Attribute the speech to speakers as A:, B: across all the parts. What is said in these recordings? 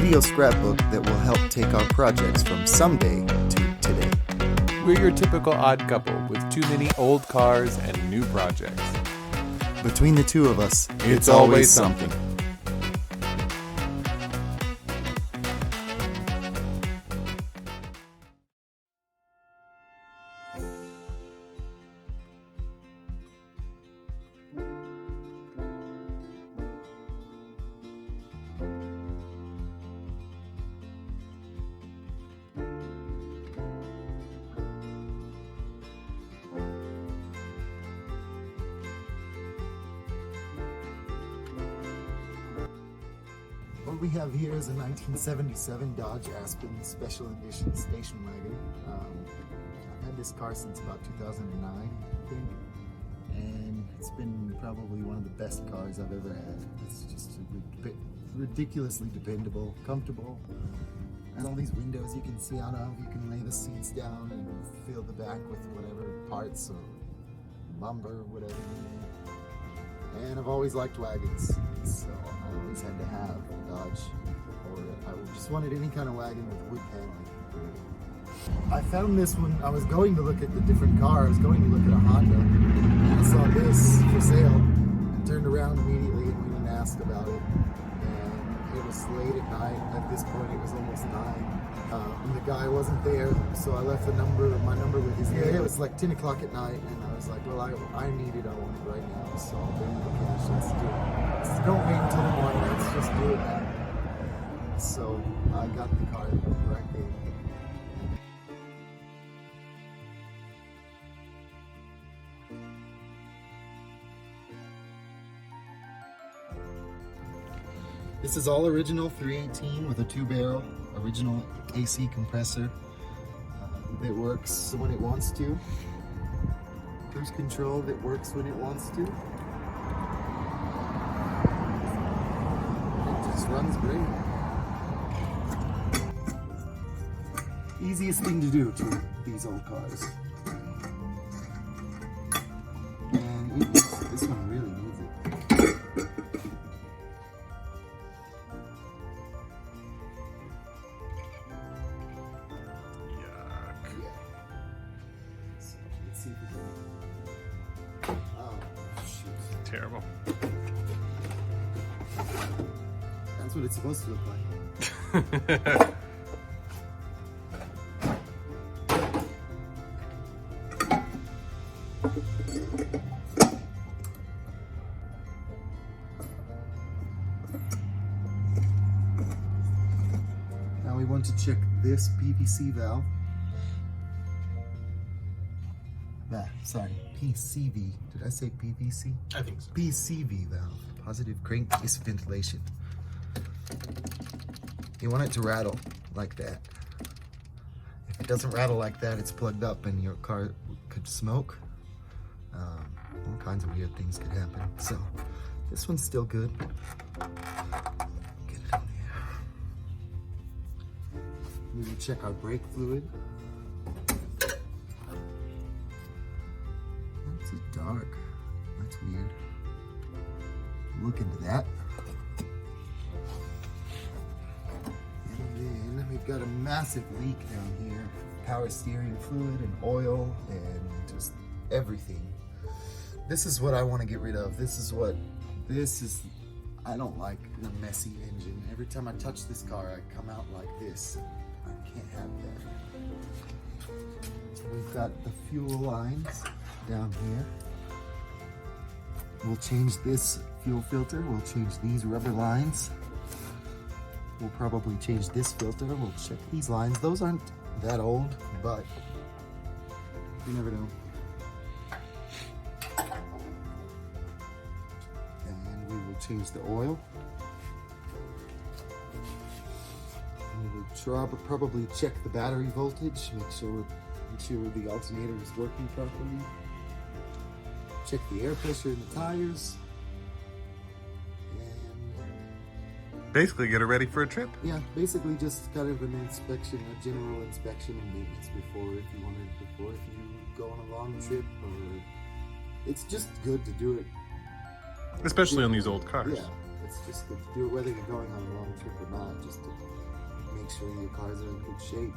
A: video scrapbook that will help take our projects from someday to today.
B: We're your typical odd couple with too many old cars and new projects.
A: Between the two of us,
B: It's always something.
A: What we have here is a 1977 Dodge Aspen Special Edition Station Wagon. I've had this car since about 2009, I think, and it's been probably one of the best cars I've ever had. It's just ridiculously dependable, comfortable. And all these windows you can see out of, you can lay the seats down and fill the back with whatever parts or lumber, whatever you need. And I've always liked wagons, so I always had to have a Dodge, or I just wanted any kind of wagon with wood paneling. I found this when I was going to look at the different cars. I was going to look at a Honda, and I saw this for sale, and turned around immediately and went and asked about it. And it was late at night. At this point, it was almost 9. And the guy wasn't there, so I left my number with his name. It was like 10 o'clock at night, and I was like, well, I need it, I want it right now, so I'll bring you the cash, let's do it. Don't wait until the morning, let's just do it now. So I got the car right there. This is all original 318 with a 2-barrel, original AC compressor that works when it wants to. Cruise control that works when it wants to. It just runs great. Easiest thing to do to these old cars. And this one really needs it. See if we can... Oh, shoot.
B: Terrible.
A: That's what it's supposed to look like. Now we want to check this PVC valve. Sorry, PCV. Did I say PVC?
B: I think so.
A: PCV valve, positive crankcase ventilation. You want it to rattle like that. If it doesn't rattle like that, it's plugged up and your car could smoke. All kinds of weird things could happen. So this one's still good. Get it on there. We will check our brake fluid. It's dark. That's weird. Look into that. And then we've got a massive leak down here. Power steering fluid and oil and just everything. This is what I want to get rid of. I don't like the messy engine. Every time I touch this car, I come out like this. I can't have that. We've got the fuel lines down here. We'll change this fuel filter. We'll change these rubber lines. We'll probably change this filter. We'll check these lines. Those aren't that old, but you never know. And we will change the oil. We will probably check the battery voltage. Make sure the alternator is working properly. Check the air pressure in the tires. And
B: Basically get it ready for a trip.
A: yeah, basically just kind of an inspection, a general inspection and maintenance before if you go on a long trip, or it's just good to do it.
B: Especially on these old cars.
A: Yeah, it's just good to do it whether you're going on a long trip or not, just to make sure your cars are in good shape.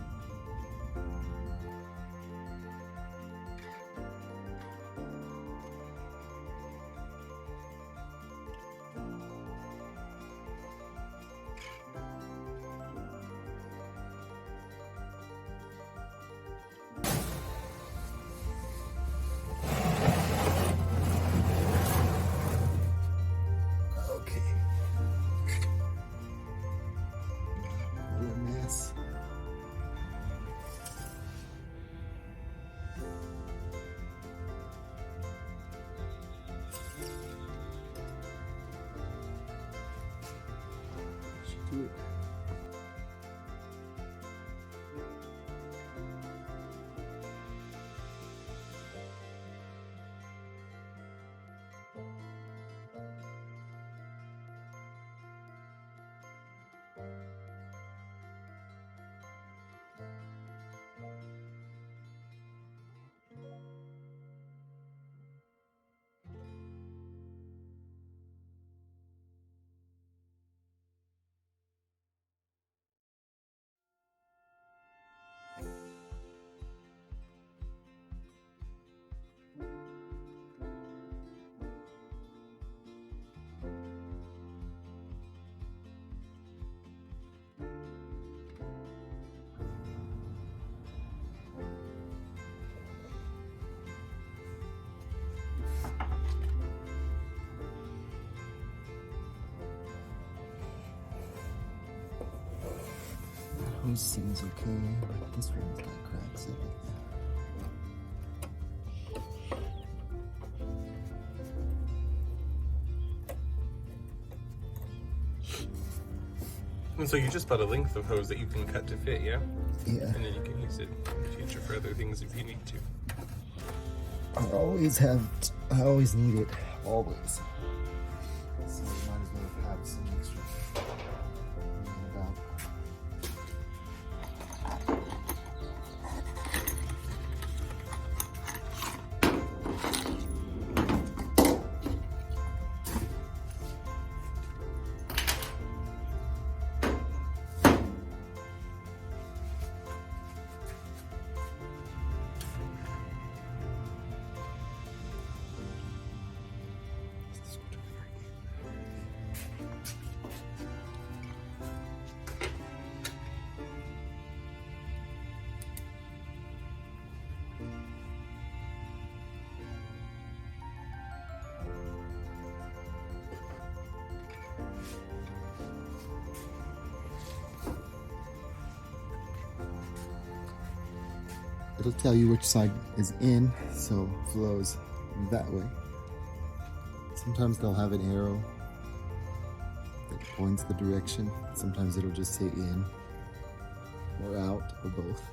A: Do it. Hose seems okay, but this one's got cracks in it.
B: And so you just bought a length of hose that you can cut to fit, yeah?
A: Yeah.
B: And then you can use it in the future for other things if you need to.
A: I always need it, always. So might as well have some extra. About. It'll tell you which side is in, so it flows that way. Sometimes they'll have an arrow that points the direction. Sometimes it'll just say in or out or both.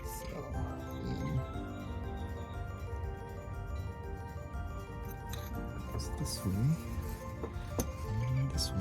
A: So, in. Goes this way. And this way.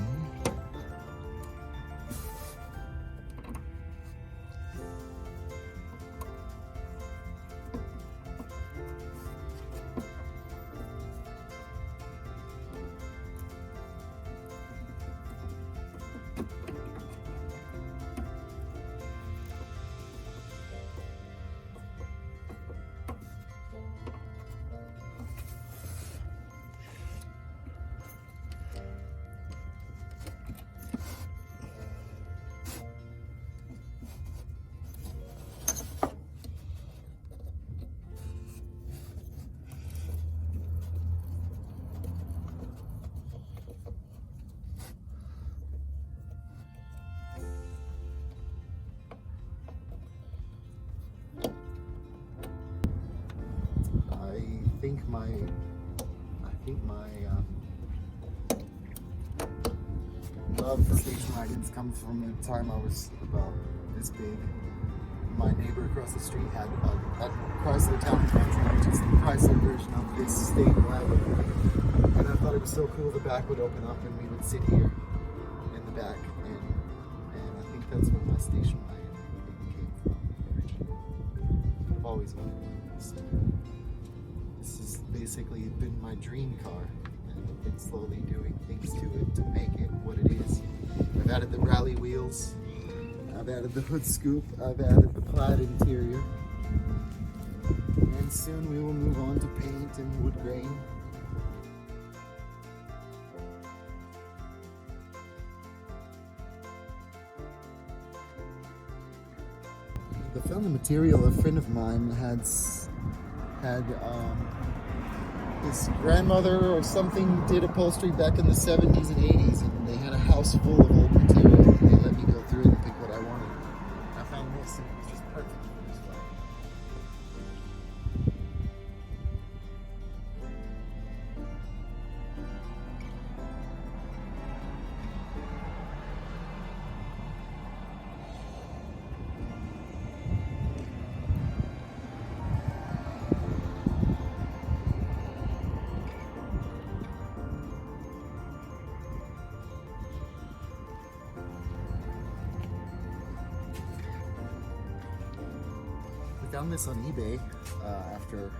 A: I think my love for station wagons comes from the time I was about this big. My neighbor across the street had a Chrysler Town & Country, which is the Chrysler version of this station wagon. And I thought it was so cool. The back would open up and we would sit here in the back. And I think that's where my station wagon came from originally. I've always wanted one. So this has basically been my dream car. and I've been slowly doing things to it to make it what it is. I've added the rally wheels, I've added the hood scoop, I've added the plaid interior, and soon we will move on to paint and wood grain. I found the material. A friend of mine had his grandmother or something did upholstery back in the 70s and 80s, and they had a house full of old material, and they let me go through it and pick what I wanted. I found this, and it was just perfect for this one. I found this on eBay after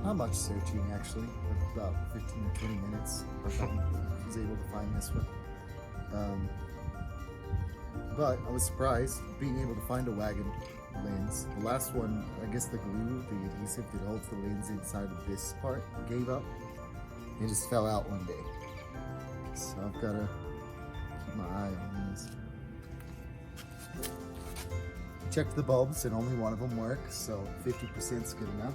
A: not much searching, actually, about 15 or 20 minutes. I was able to find this one. But I was surprised being able to find a wagon lens. The last one, I guess the glue, the adhesive that holds the lens inside of this part gave up. It just fell out one day. So I've got to keep my eye on these. Checked the bulbs and only one of them works, so 50% is good enough.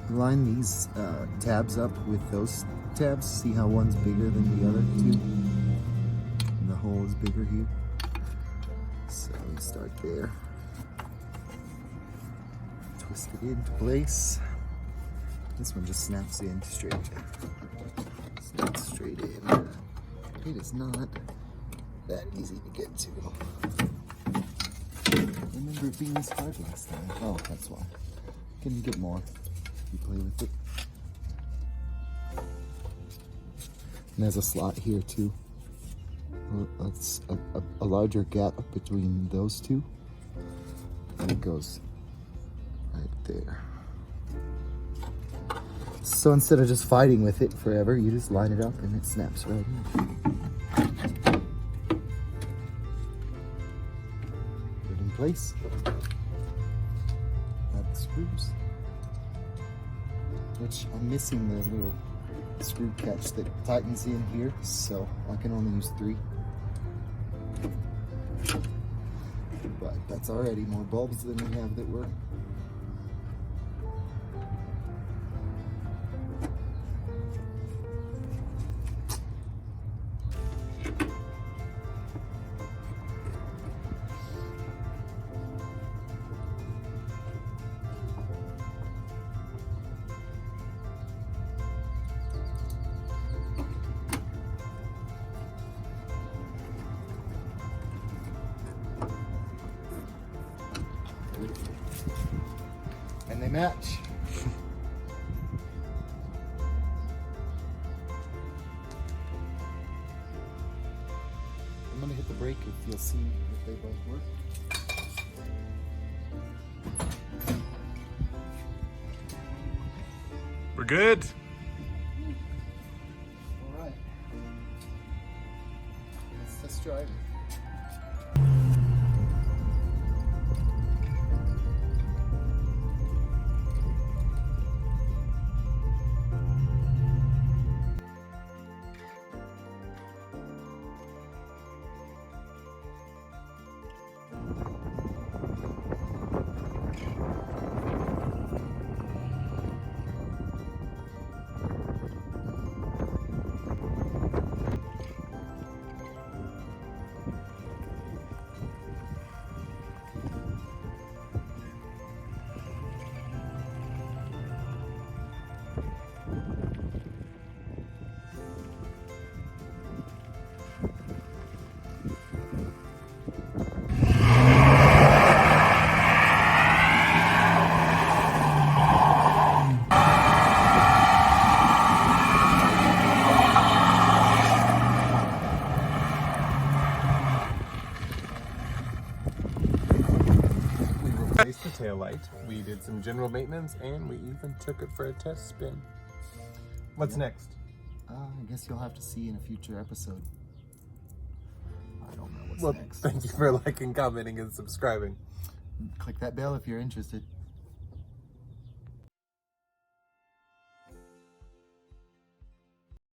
A: Line these tabs up with those tabs. See how one's bigger than the other two? And the hole is bigger here. So we start there. Twist it into place. This one just snaps in straight. Snaps straight in. It is not that easy to get to. I remember it being this hard last time. Oh, that's why. Can you get more? You play with it. And there's a slot here too. It's a larger gap between those two. And it goes right there. So instead of just fighting with it forever, you just line it up and it snaps right in. Put it in place. Add the screws. Which I'm missing the little screw catch that tightens in here, so I can only use 3. But that's already more bulbs than we have that work. And they match. I'm gonna hit the brake if you'll see if they both work.
B: We're good.
A: All right. Let's test drive.
B: taillight. We did some general maintenance, and we even took it for a test spin. What's next?
A: I guess you'll have to see in a future episode. I don't know what's
B: Well,
A: next.
B: thank you for liking, commenting, and subscribing.
A: Click that bell if you're interested.